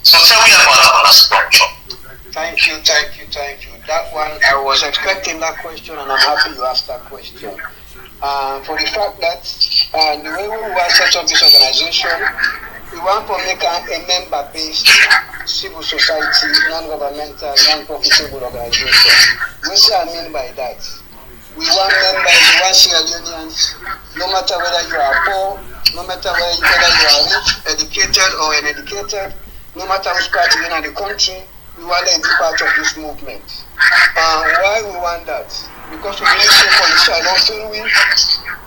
So tell me about our structure. Thank you. That one, I was expecting that question, and I'm happy you asked that question. For the fact that the way we want to set up this organization, we want to make a member-based civil society, non-governmental, non-profitable organization. What do I mean by that? We want members, we want Sierra Leoneans, no matter whether you are poor, no matter whether you are rich, educated or uneducated, no matter which part you're in the country, we want them to be part of this movement. Why we want that? Because we believe so politicians don't feel we,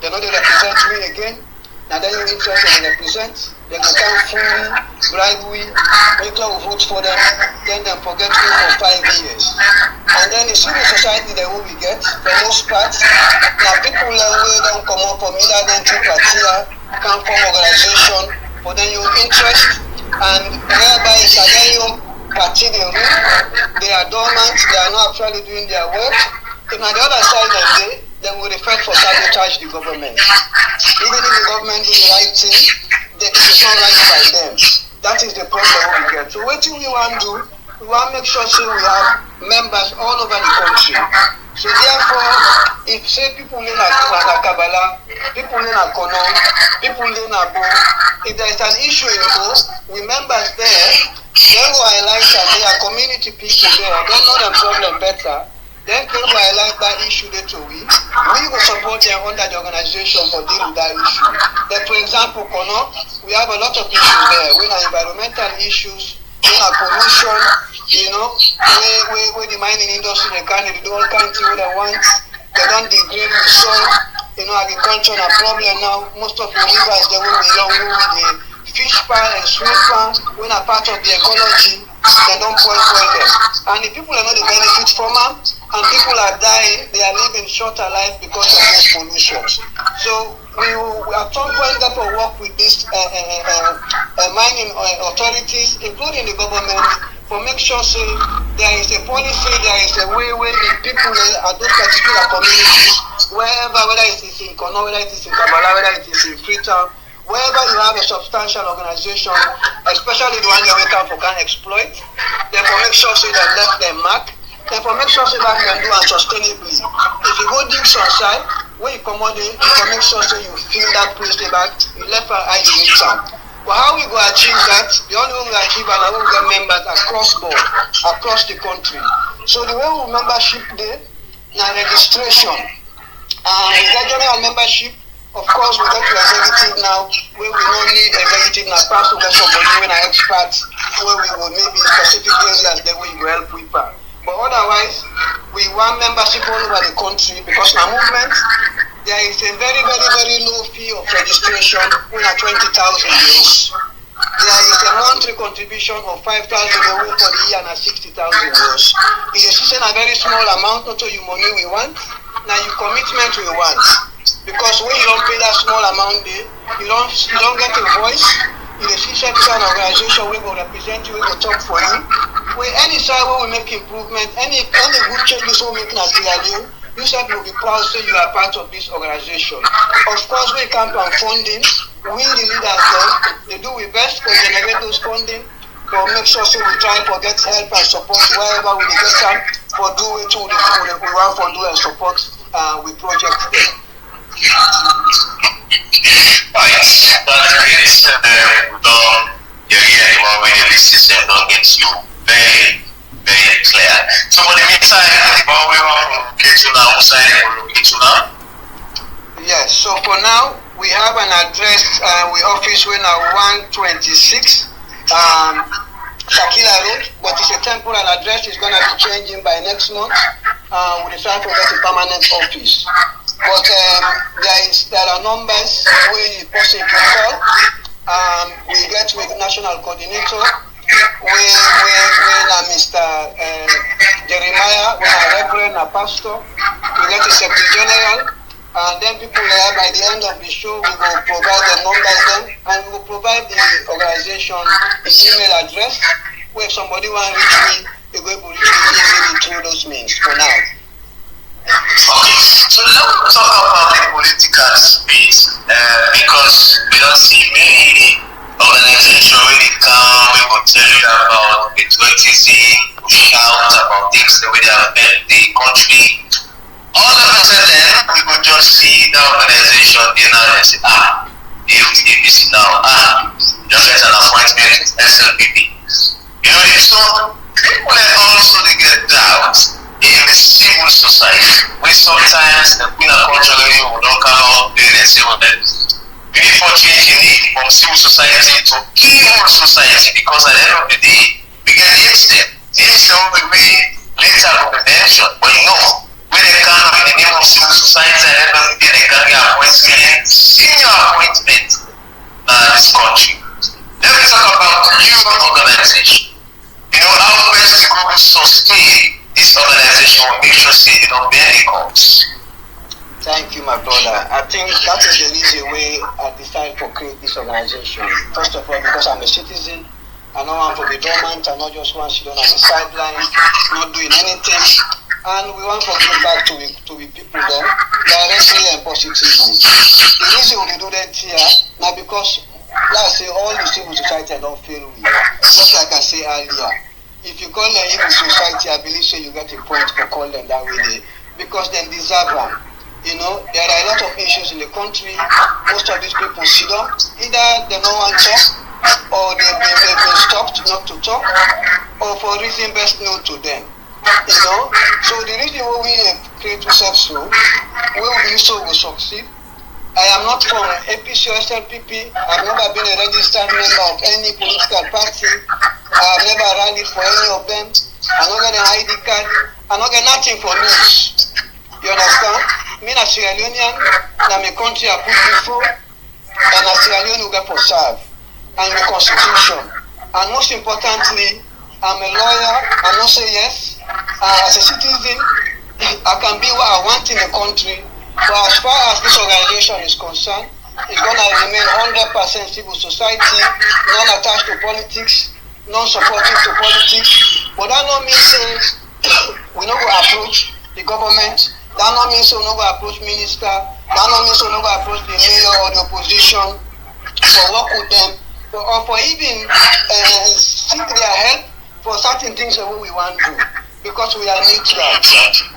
they're not going to represent we again. Now then you're interested in represent, they can come fully, bribe we, make will vote for them, then they forget we for 5 years. And then the civil society that we get, for most part, now people will don't come up from either then to Patriotic, can form organization, for then your interest, and whereby it's a then your party they are dormant, they are not actually doing their work. If on the other side of the then we refer for sabotage the government. Even if the government do the right thing, it's not right by them. That is the problem we get. So what do we want to do? We want to make sure we have members all over the country. So therefore, if say people in Kabbalah, people in Kono, people in Abo, if there is an issue in Bo, we members there, then we highlight that there are community people there, don't know the problem better. Then people highlight that issue there to we will support them under the organization for dealing with that issue. Like for example, Kono, we have a lot of issues there. We have environmental issues, we have pollution, where the mining industry they can't do all kinds of what they want. They don't degrade the soil. Agriculture a problem now. Most of the rivers they will belong with the fish pond and swim pond. We're not part of the ecology. They don't spoil them. And the people are not the benefit from them, and people are dying, they are living shorter life because of those pollutions. So we at some point got to work with these mining authorities, including the government, for make sure there is a policy, there is a way where the people at those particular communities, wherever, whether it is in Kono, whether it is in Kabbalah, whether it is in Freetown, wherever you have a substantial organization, especially the one that we can exploit, therefore make sure they left their mark, therefore make sure that can do it sustainably. If you go dig some side, when you come on there, you can make sure you fill that place back, you left for ID town. But how we go achieve that? The only way we achieve and we get members across board, across the country. So the way we membership there, now registration. We get general membership. Of course, we go to executive now, where we don't need executive now, pass to get somebody when an expert, where we will maybe specific areas that we will help people. But otherwise, we want membership all over the country because in our movement, there is a very, very, very low fee of registration, we are 20,000 euros. There is a monthly contribution of 5,000 euros for the year and 60,000 euros. It's a very small amount, not all your money we want, now your commitment we want. Because when you don't pay that small amount there, you don't get a voice. In a system an organization we will represent you, we will talk for you. When any side where we make improvement, any good changes we make in Sierra Leone, you said will be proud to say you are part of this organization. Of course, we come from funding. We the leaders they do our best to generate those funding, but make sure we try to get help and support wherever we get time for do it to we want for do and support with projects there. Right, that's great. The system don't get you very, very clear. So for the meantime, we want to get to now, Yes, so for now, we have an address, we office we now 126 Shakila Road, but it's a temporary address, it's going to be changing by next month. We decide to get a permanent office. But there are numbers where you possibly call. We get with national coordinator, when Mr. Jeremiah, when a reverend, a pastor, we get a secretary general, and then people there by the end of the show, we will provide the numbers then, and we will provide the organization his email address, where if somebody wants to reach me, they will be able to reach me easily through those means for now. Okay, so let's talk about the political space because we don't see many organizations patriotism, who shout about things the way they affect the country. All of a sudden, we could just see the organization, they now and say, the APC now, just get an appointment with SLPP. So people also they get doubt in the civil society. We sometimes the culture will not come out there and say, well, we need for change in need from civil society to evil society, because at the end of the day, we can names them. Names them will be later confidential, but when they come in the name of civil society, at the end of the day, they can get appointment, senior appointment in this country. Let me talk about your organization. How best to go sustain this organization will make sure they don't bear the costs. Thank you, my brother. I think that is the reason why I decided to create this organization. First of all, because I'm a citizen, I don't want to be dormant, I not just want to sit on the sidelines, not doing anything. And we want to give back to the people there directly and positively. The reason we do that here, now because, let's say, all the civil society don't feel we. Just like I said earlier, if you call them evil society, I believe so you get a point to call them that way, because they deserve them. There are a lot of issues in the country. Most of these people sit down. Either they don't want to talk, or they've been stopped not to talk, or for a reason best known to them. So the reason why we create ourselves so, we will be so we succeed. I am not from APC or SLPP. I've never been a registered member of any political party. I've never rallied for any of them. I don't get an ID card. I don't get nothing for news. You understand? Me as Sierra Leonean, na my country I put before, and as Sierra Leone we get for serve, and the constitution. And most importantly, I'm a lawyer. I don't say yes. As a citizen, I can be what I want in the country. But as far as this organization is concerned, it's going to remain 100% civil society, non-attached to politics, non-supportive to politics. But that don't mean we don't go approach the government. That don't mean we don't go approach minister. That don't mean we don't go approach the mayor or the opposition for work with them, or for even seek their help for certain things that we want to do. Because we are neutral,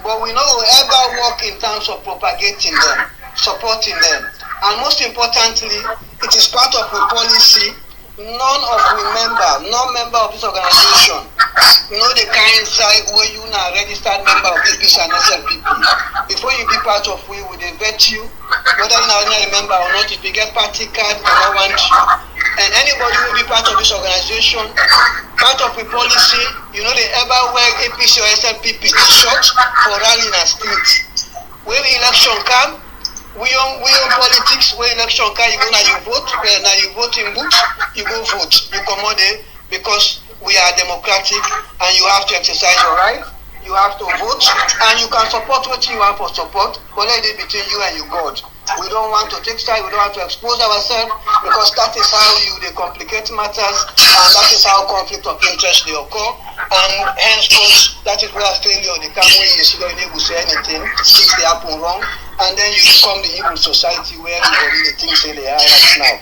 but we don't ever work in terms of propagating them, supporting them. And most importantly, it is part of the policy. Non-member of this organization, the kind side where you are a registered member of APC and SLPP. Before you be part of we will vet you, whether you are a member or not. If you get party card, we don't want you. And anybody who will be part of this organization, part of the policy, they ever wear APC or SLPP t-shirt for rallying and street. When election come, we on politics, when election come, you go now you vote, now you vote in booth, you go vote, you come out there, because we are democratic and you have to exercise your right, you have to vote, and you can support what you want for support, but let it be between you and your God. We don't want to take side, we don't want to expose ourselves, because that is how they complicate matters, and that is how conflict of interest they occur. And henceforth, that is where failure they come when you don't able to say anything, things they happen wrong, and then you become the evil society where everybody thinks they are right now.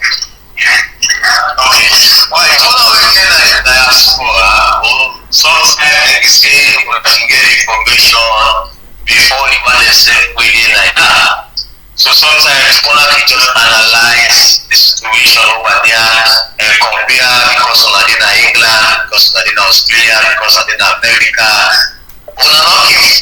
Okay. Well, it's all over here in the diaspora. Sometimes they say we can get information before the man is within like that. So sometimes one can just analyze the situation over there and compare, because of in England, because of in Australia, because of in America. We will not give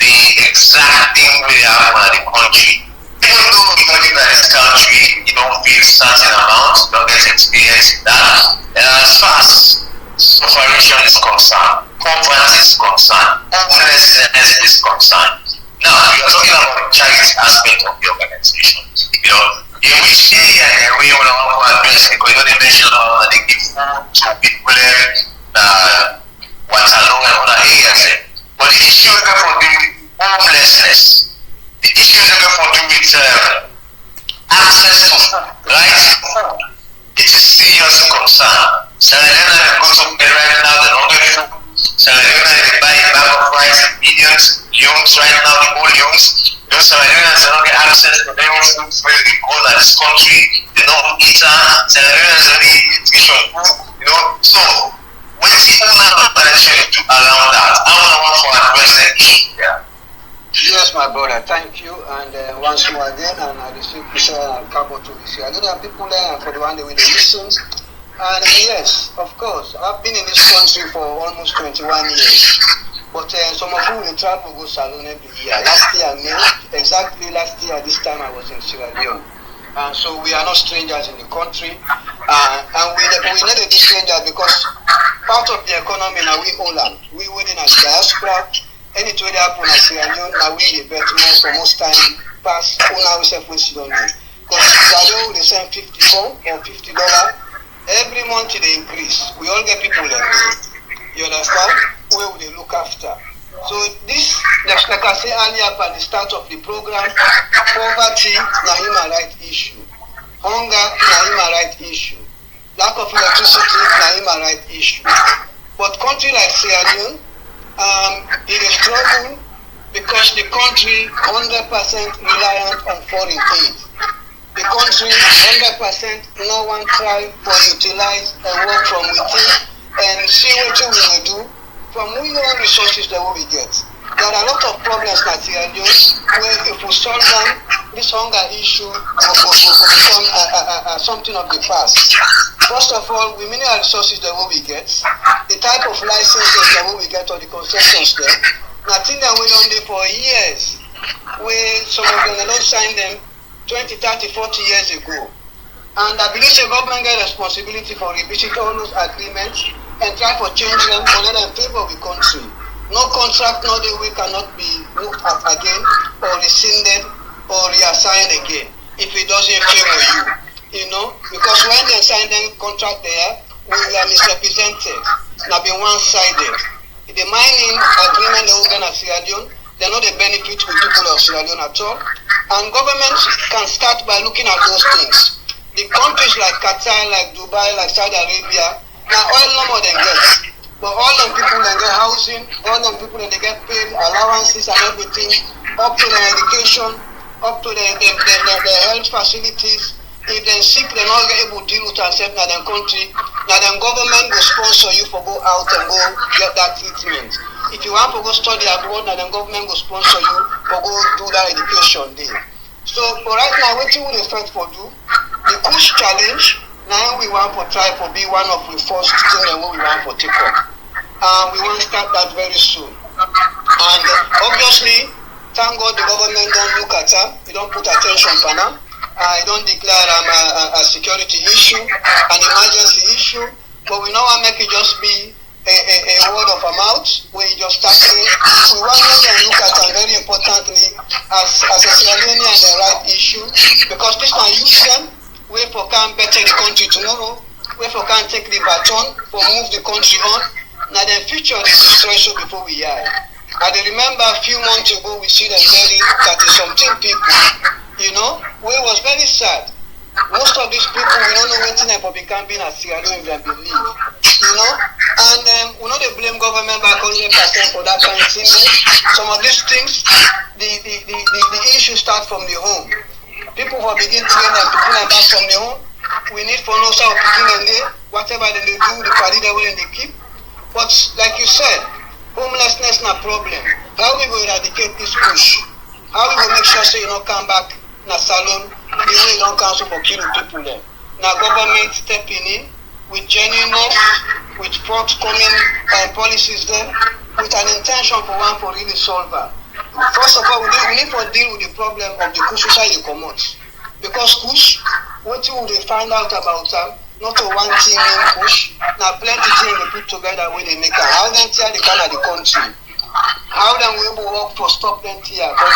the exact thing we have in the country. Even though we know that this country, you don't feel certain amount, you don't get experience in that. And as far as sufferation is concerned, poverty is concerned, homelessness is concerned. Now, you are talking about the charity aspect of the organization. In which area and where you want to address, because they mention they give food to people Waterloo and other areas. But the issue for doing homelessness, the issue for doing access to food, right to food, it is serious concern. Sierra Leone go to bed right now, they don't get food. Sierra Leone, they buy a bag of rice in millions. Youngs right now, the old youngs, Sierra Leoneans don't get access to their own food where they go in this country. They don't eat Sierra Leoneans don't eat nutrition food, So when people now brother. Thank you. And once more again, and I receive Kisha and Cabo to this year. I don't have people there for the one that will listen. And yes, of course, I've been in this country for almost 21 years. But some of you will travel go Salon every year. Last year, exactly last year, this time I was in Sierra Leone. And so we are not strangers in the country. And we need to be strangers because part of the economy now we own them. We within a diaspora. Any trade happen at Sierra Leone, now we the bet more for most time pass owner we self we don't do. Because Sierra Leone they send $54 or $50. Every month they increase. We all get people like this. You understand? Where will they look after? So this, like I said earlier at the start of the program, poverty na human right issue. Hunger na human right issue. Lack of electricity na human right issue. But country like Sierra Leone, it is struggle because the country 100% reliant on foreign aid. The country 100% no one try for utilize and work from within and see what we will do from we own resources that we get. There are a lot of problems in Sierra Leone where if we solve them, this hunger issue will become something of the past. First of all, we mineral resources that we get, the type of licenses that we get or the concessions there, nothing that we don't do for years, where some of them don't sign them 20, 30, 40 years ago. And I believe the government get responsibility for revisiting all those agreements and try to change them for them in favor of the country. No contract, no day we cannot be looked at again or rescinded or reassigned again if it doesn't favor you. You know, because when they sign them contract there, we are misrepresented. Now be one-sided. The mining agreement they organize at Sierra Leone, they know the benefit to people of Sierra Leone at all. And governments can start by looking at those things. The countries like Qatar, like Dubai, like Saudi Arabia, now oil no more than get. But all them people they get housing, all them people they get paid allowances and everything, up to their education, up to their health facilities. If they're sick, they're not able to deal with themselves in their country. Now the government will sponsor you for go out and go get that treatment. If you want to go study abroad, now the government will sponsor you for go do that education there. So but right now, what you will expect for do? The push challenge, now we want to try to be one of the first things that we want to take up. We want to start that very soon. And obviously, thank God the government don't look at them, they don't put attention on them. I don't declare a security issue, an emergency issue, but we know I make it just be a word of a mouth where you just start saying, we want to look at it very importantly as a Sierra Leone and the right issue, because this can use them, where for can better the country tomorrow, where for can take the baton for move the country on. Now the future is destroyed so before we are. I remember a few months ago we see the very 30-something people, you know, where it was very sad. Most of these people, we don't know what for becoming being at Sierra Leone than believe, you know. And we know they blame government back 100% for that kind of thing. Some of these things, the issue start from the home. People who begin training and picking them back from the home. We need for no sort of picking them there, whatever they do, the party they will and they keep. But like you said, homelessness is not a problem. How we will eradicate this push? How we will make sure so you don't come back na salon, the way you don't counsel for killing people there. Now government stepping in with genuineness, with forthcoming policies there, with an intention for one for really solve that. First of all, we need to deal with the problem of the Kush side you come out. Because Kush, what you will find out about them, not a one thing in Kush, now plenty things they put together when they make a how them tear the kind of the country. How them we will work for stop them tear, for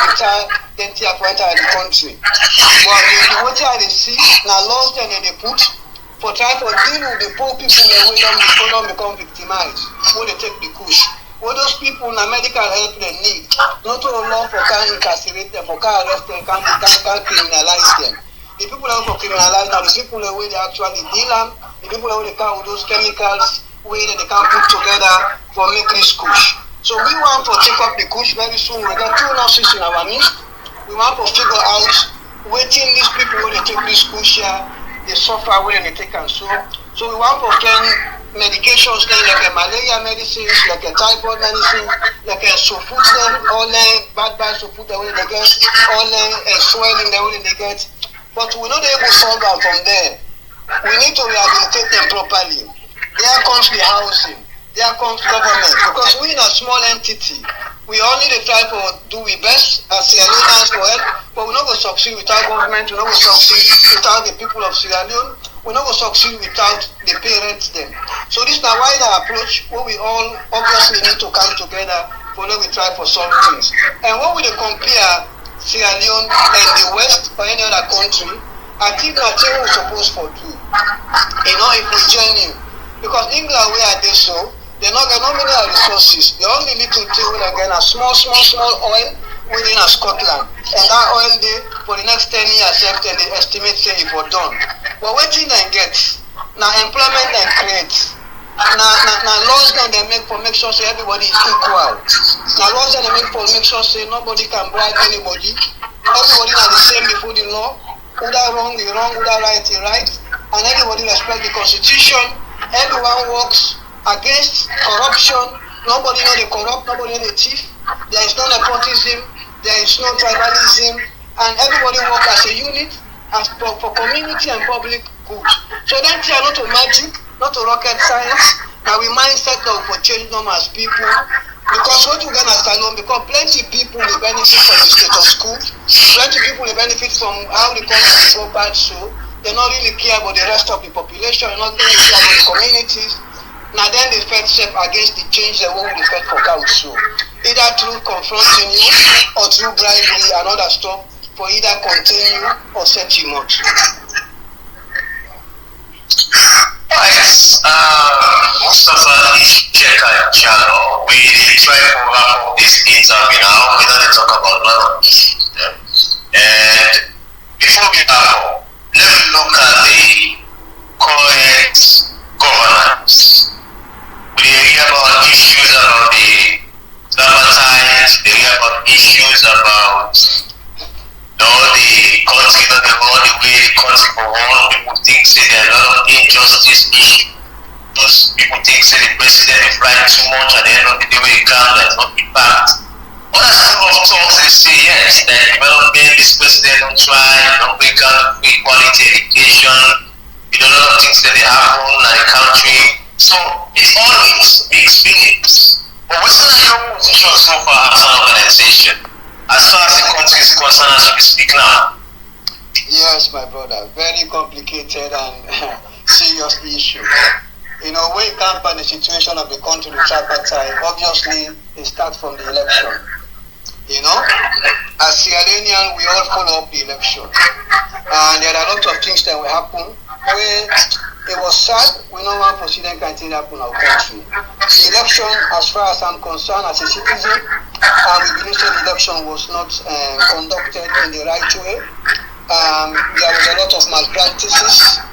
them tear for enter the country. But what they see, now laws then they put for try to deal with the poor people that we don't become victimized, when they take the Kush. All those people in medical help they need, not to law for can incarcerate them, for can arrest them, can criminalize them. The people that for criminalize are the people that they actually deal them, the people that they can with those chemicals, where they can put together for make this Kush. So we want to take up the Kush very soon. We got 2 nurses in our midst. We want to figure out waiting these people when they take this Kush here, they suffer when they take and so. So we want to plan medications then, like a malaria medicines, like a typhoid medicine, like a sufut then, all bad sufut the way they get, all swelling the way they get. But we're not able to solve that from there. We need to rehabilitate them properly. There comes the housing, there comes government, because we're in a small entity. We only try to do our best as Sierra Leoneans for help, but we're not going to succeed without government, we're not going to succeed without the people of Sierra Leone, we're not going to succeed without the parents then. So this is a wider approach where we all obviously need to come together for when we try for solve things. And when we compare Sierra Leone and the West or any other country, I think that's what we're supposed to do. If we genuine. Because England, where are they so? They not get no many resources. The only little thing will again a small oil within Scotland. And that oil there for the next 10 years after they estimate say it for done. But what thing they get? Now employment they create. Now laws that they make sure say everybody is equal. Now laws that they make sure say nobody can bribe anybody. Everybody are the same before the law. Who that wrong is wrong, who that right is right. And everybody respect the constitution. Everyone works against corruption. Nobody know the corrupt, nobody know the thief. There is no nepotism, there is no tribalism, and everybody work as a unit as for community and public good. So that is not to magic, not to rocket science. Now we mindset of for change them as people. Because what we gonna stand on, because plenty people will benefit from the status quo, plenty people will benefit from how the country go bad, so they not really care about the rest of the population, not really care about the communities. Now then they fight step against the change they want to fight for council. Either through confronting you or through bribery and other stuff for either continue or set you out. Yes, most of us check our channel. We try to wrap up this interview now. We don't talk about a lot of issues. And before we wrap up, let's look at the current governance. We hear about issues about the Valentine's, we hear about issues about the country not the wrong the way the country for all. People think say there are a lot of injustice issues. Those people think say the president is right too much at the end of the day when it comes that's not the fact. Other school of talks they say yes, that development this president don't try, don't bring out free quality education, a lot of things that they happen in the country. So it's always mixed feelings. But what's your position so far as an organization? As far as the country is concerned as we speak now? Yes, my brother. Very complicated and serious issue. When you come by the situation of the country with tripartite, obviously it starts from the election. As Sierra Leonean, we all follow up the election. And there are a lot of things that will happen where it was sad, we don't want president continue to happen in our country. The election, as far as I'm concerned as a citizen, we believe that the election was not conducted in the right way. There was a lot of malpractices.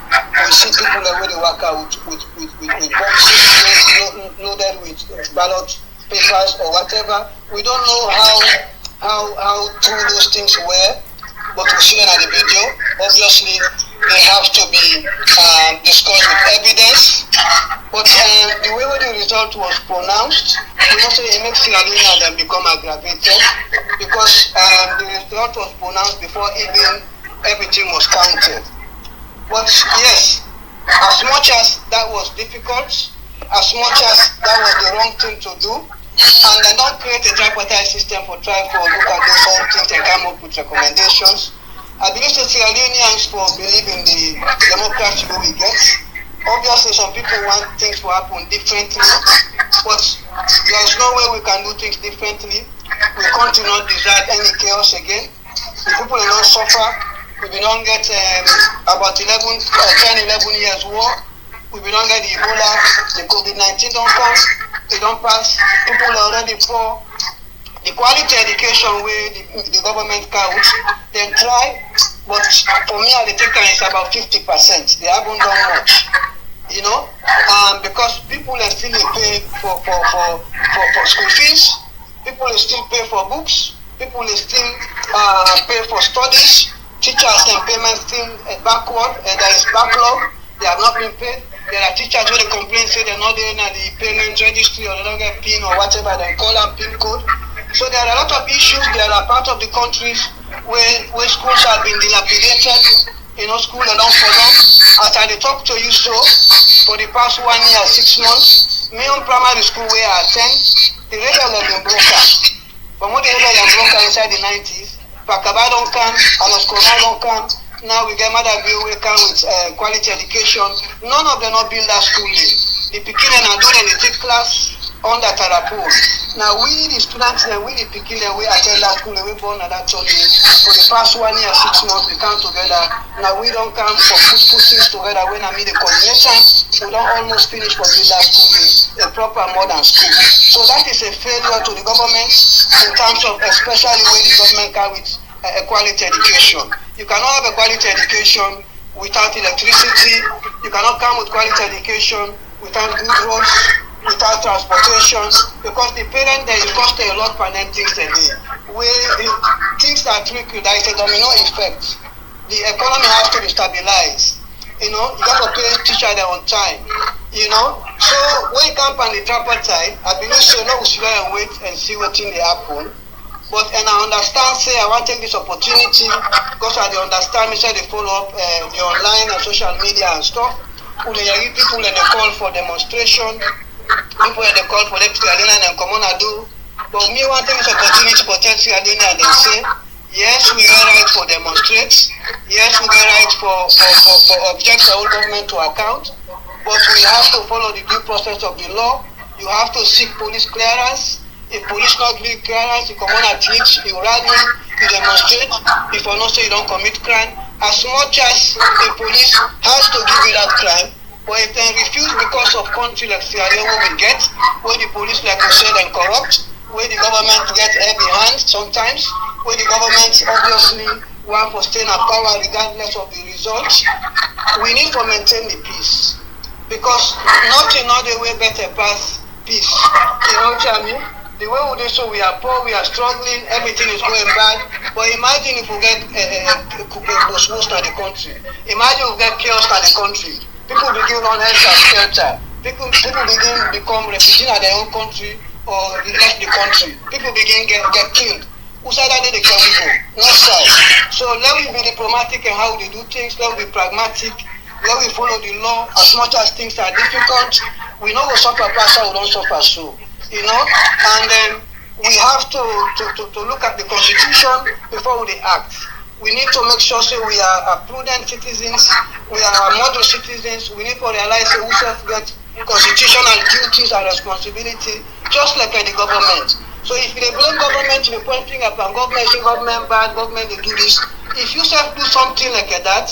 We see people that really work out with boxes loaded with ballot papers or whatever. We don't know how true those things were, but we see them at the video. Obviously, they have to be discussed with evidence. But the way the result was pronounced, we also it makes Sierra Leone and then become aggravated because the result was pronounced before even everything was counted. But yes, as much as that was difficult, as much as that was the wrong thing to do, and they don't create a tripartite system for try for look at those whole things and come up with recommendations. I believe the Sierra Leoneans for believe in the democracy we get. Obviously, some people want things to happen differently, but there is no way we can do things differently. We continue not desire any chaos again. The people will not suffer. We will not get about 10, 11 years war. We will not get the Ebola, the COVID-19 don't come, they don't pass. People are already poor. The quality education where the government counts, they try, but for me, I think it's about 50%. They haven't done much, because people are still pay for school fees, people are still pay for books, people are still pay for studies, teachers and payments still backward, and there is backlog. they have not been paid. There are teachers who they complain, say they're not doing at the payment registry or they don't get PIN or whatever they call them PIN code. So there are a lot of issues. There are parts of the countries where schools have been dilapidated. School they don't follow. As I talk to you so, for the past 1 year, 6 months, me on primary school where I attend, the radio have been broken. From what the radio have broken inside the 90s, Pakaba don't come, Alaskoma don't come. Now we get Mother Bill, we come with quality education. None of them not build that school. The beginning and doing the third class under Tarapo. Now we the students and we the beginning we attend that school and we born at that Tony. For the past 1 year, 6 months we come together. Now we don't come for put things together when I mean the coordination. We don't almost finish for build that school, a proper modern school. So that is a failure to the government in terms of especially when the government come with a quality education. You cannot have a quality education without electricity. You cannot come with quality education without good roads, without transportation, because the parent there, it costs a lot for them things a day. Things that trickle, that is a domino effect. The economy has to be stabilized. You got to pay teacher there on time. So when you come on the tripartite, I believe so now we should go and wait and see what thing they happen. But and I understand, say I want to take this opportunity because I understand, me say they follow up the online and social media and stuff. People and they call for demonstration. People and they call for them Sierra Leone and come on and do. But me want to take this opportunity to tell Sierra Leone and they say, yes, we are right for demonstrate. Yes, we are right for object the whole government to account. But we have to follow the due process of the law. You have to seek police clearance. If police not give clearance, you come on at teach, you rally, you demonstrate. If you not say you don't commit crime, as much as the police has to give you that crime, but if they refuse because of country like Sierra Leone we get, where the police, like you said, and corrupt, where the government get heavy hand sometimes, where the government obviously want to stay in power regardless of the results, we need to maintain the peace. Because nothing other way better pass peace. You know what I mean? The way we do so, we are poor, we are struggling, everything is going bad. But imagine if we get most in the country. Imagine we get chaos in the country. People begin on health and shelter. People begin become refugees in their own country or left the country. People begin get killed. Who said that they can go? No side. So let me be diplomatic in how they do things. Let me be pragmatic. Let me follow the law. As much as things are difficult, we know we suffer past, we don't suffer so. And then we have to look at the constitution before we act. We need to make sure we are prudent citizens, we are model citizens. We need to realize that we self get constitutional duties and responsibility, just like the government. So if they blame government, you're pointing upon government, say government bad, government they do this. If you self do something like that,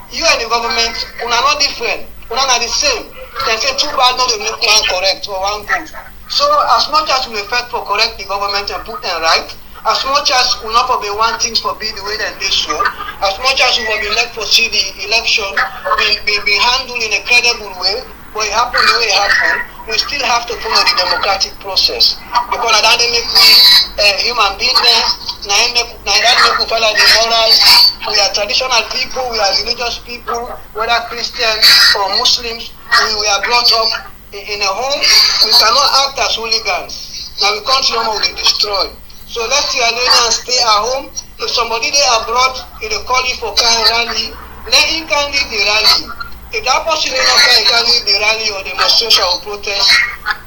you and the government are not different, are not the same. They say too bad, not they make one correct or one good. So as much as we effort for correct the government and put them right, as much as we not for be one things for be the way that they show, as much as we will be left for see the election be handled in a credible way, but it happen the way it happened, we still have to follow the democratic process. Because that make we human beings, that make we follow the morals. We are traditional people, we are religious people, whether Christians or Muslims, we are brought up in a home. We cannot act as hooligans. Now we can't know we destroy. So let's see and stay at home. If somebody there abroad, if they call you for kind rally, let him can lead the rally. If that person can lead the rally or demonstration or protest,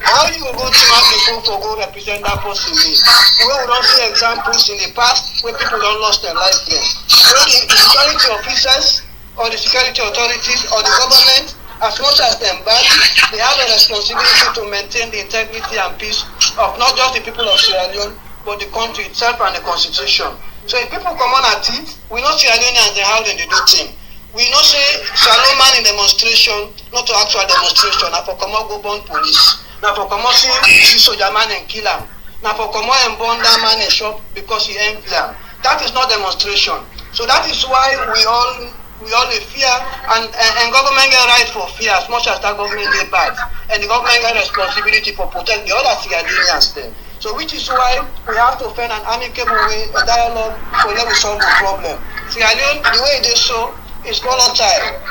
how you go to have people to go represent that person? We don't see examples in the past where people don't lost their life there. Where the security officers or the security authorities or the government, as much as them bad, they have a responsibility to maintain the integrity and peace of not just the people of Sierra Leone, but the country itself and the constitution. So if people come on at it, we know Sierra Leoneans and how they do things. We know say Shalom man in demonstration, not to actual demonstration, now for come out go burn police. Now for come out see soldier man and kill him. Now for come out and burn that man in shop because he envy him. That is not demonstration. So that is why we all fear and government get right for fear as much as that government get bad. And the government get responsibility for protect the other Sierra Leoneans there. So which is why we have to find an amicable way, a dialogue for let we solve the problem. Sierra Leone, the way it is so, is volatile.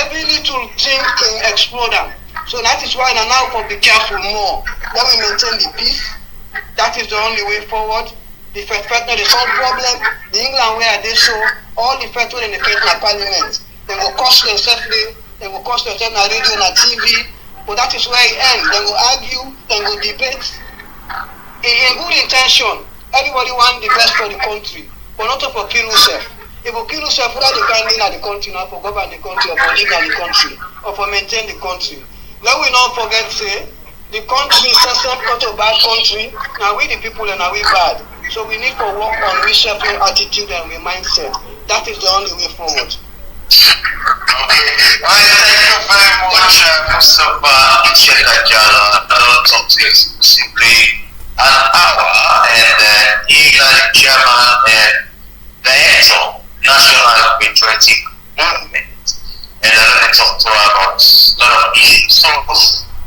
Every little thing can explode. So that is why now for be careful more. Let we maintain the peace. That is the only way forward. The first no the solve problem. The England where they so all the first in the first parliament. They will cost themselves. They will cost themselves on radio and TV. But that is where it ends. They will argue. They will debate. In good intention, everybody wants the best for the country, but not for kill yourself. If you kill yourself, whether they can live in the country, not for govern the country, or for live in the country, or for maintain the country. Let we not forget, say, the country is not a bad country. Now we the people and now we bad. So we need to work on reshaping attitude and mindset. That is the only way forward. Okay. Thank you very much, Mustafa Chekajala. I don't talk to you simply an hour, and he is the chairman and director, National Patriotic Movement. And I want to talk to her about a lot of issues. So,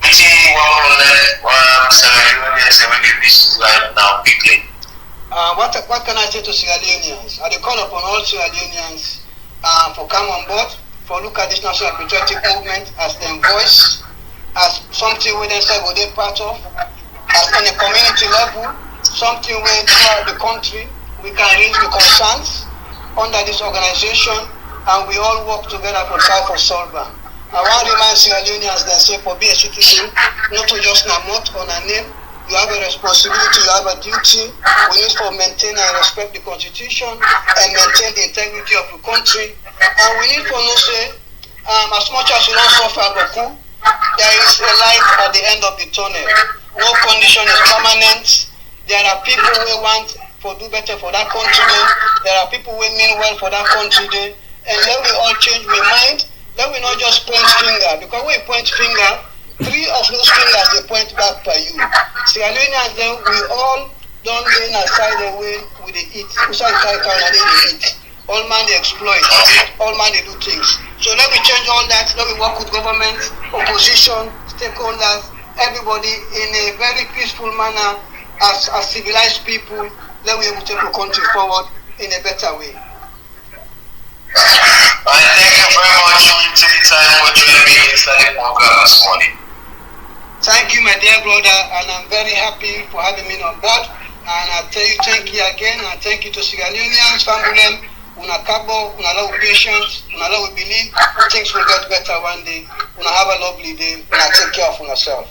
meeting one more left, Sierra Leone, say we give this right now quickly. What can I say to Sierra Leoneans? I call upon all Sierra Leoneans for come on board, for look at this National Patriotic Movement as their voice, as something we then say we're part of, as on a community level, something where throughout the country we can raise the concerns under this organization, and we all work together for try for solve. I want to remind Sierra Leoneans that say for be a citizen, not to just a mouth on a name. You have a responsibility, you have a duty. We need to maintain and respect the constitution and maintain the integrity of the country. And we need to know say, as much as you don't suffer, there is a light at the end of the tunnel. No condition is permanent. There are people who want to do better for that country. There are people who mean well for that country. And let we all change our mind. Let we not just point finger. Because when we point finger, 3 of those fingers they point back by you. Sierra Leoneans then we all don't lean aside the way with the eat. Usai kai and they eat. All man they exploit. All man they do things. So let me change all that. Let me work with government, opposition, stakeholders, everybody in a very peaceful manner as civilized people. Let me take the country forward in a better way. Thank you very much for taking time for joining me inside the program this morning. Thank you, my dear brother, and I'm very happy for having me on board. And I tell you, thank you again, and thank you to Sierra Leoneans, family. Una cabo, una love patience, una love believe things will get better one day. Una have a lovely day, and take care of yourself.